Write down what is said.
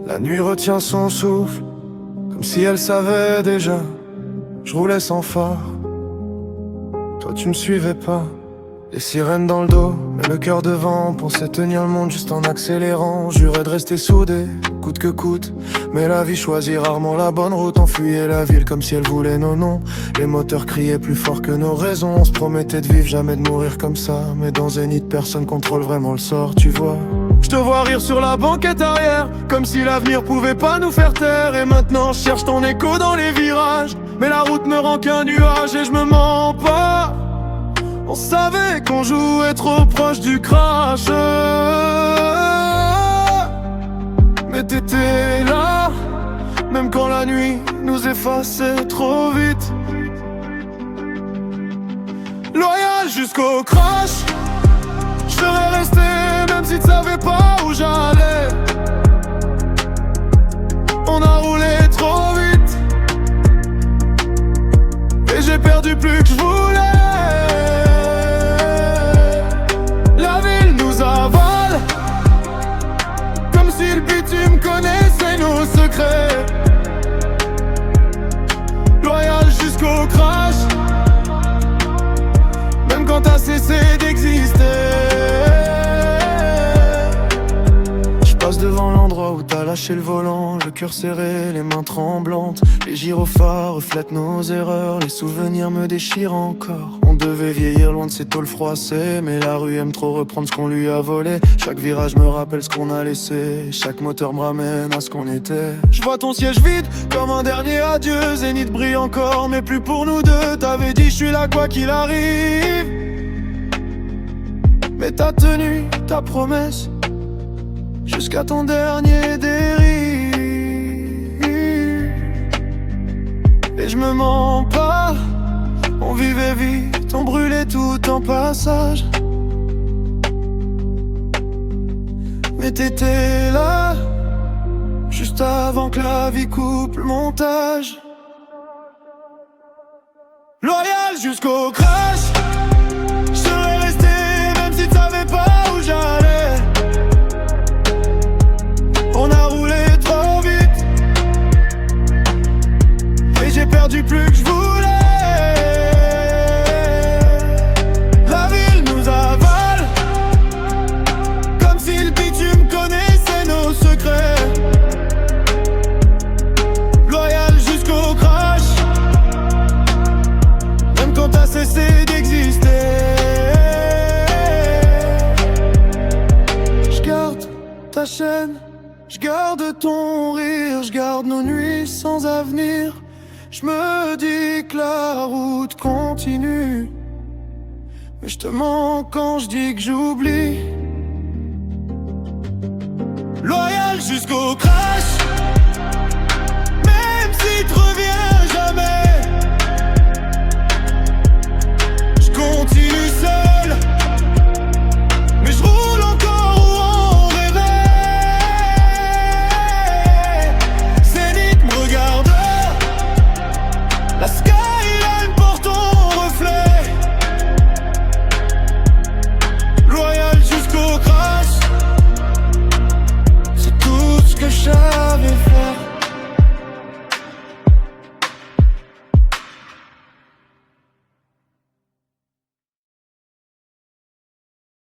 La nuit retient son souffle, comme si elle savait déjà. Je roulais sans phare, toi tu me suivais pas. Les sirènes dans le dos, mais le cœur devant. Pensais tenir le monde juste en accélérant. Jurais de rester soudé, coûte que coûte. Mais la vie choisit rarement la bonne route. On fuyait la ville comme si elle voulait nos noms. Les moteurs criaient plus fort que nos raisons. On se promettait de vivre, jamais de mourir comme ça. Mais dans Zénith, personne contrôle vraiment le sort, tu vois. Je te vois rire sur la banquette arrière, comme si l'avenir pouvait pas nous faire taire. Et maintenant je cherche ton écho dans les virages, mais la route me rend qu'un nuage et je me mens pas. On savait qu'on jouait trop proche du crash, mais t'étais là, même quand la nuit nous effaçait trop vite. Loyal jusqu'au crash, je serais resté même si tu savais pas où j'allais. On a roulé trop vite et j'ai perdu plus que je voulais. La ville nous avale, comme si le bitume connaissait nos secrets. Loyal jusqu'au crash, même quand t'as cessé d'exister. Je passe devant l'endroit où t'as lâché le volant, le cœur serré, les mains tremblantes. Les gyrophares reflètent nos erreurs, les souvenirs me déchirent encore. On devait vieillir loin de ces tôles froissées, mais la rue aime trop reprendre ce qu'on lui a volé. Chaque virage me rappelle ce qu'on a laissé, chaque moteur me ramène à ce qu'on était. Je vois ton siège vide comme un dernier adieu. Zénith brille encore, mais plus pour nous deux. T'avais dit je suis là quoi qu'il arrive, mais t'as tenu ta promesse jusqu'à ton dernier dérive. Et je me mens pas, on vivait vite, on brûlait tout en passage. Mais t'étais là, juste avant que la vie coupe le montage. Loyal jusqu'au crash, je serais resté même si tu savais pas où j'allais. On a roulé trop vite et j'ai perdu plus que je voulais. La ville nous avale, comme si le bitume connaissait nos secrets. Loyal jusqu'au crash, même quand t'as cessé d'exister. Je garde ta chaîne, je garde ton rire, je garde nos nuits sans avenir. Je me dis que la route continue, mais je te mens quand je dis que j'oublie. Loyal jusqu'au crash,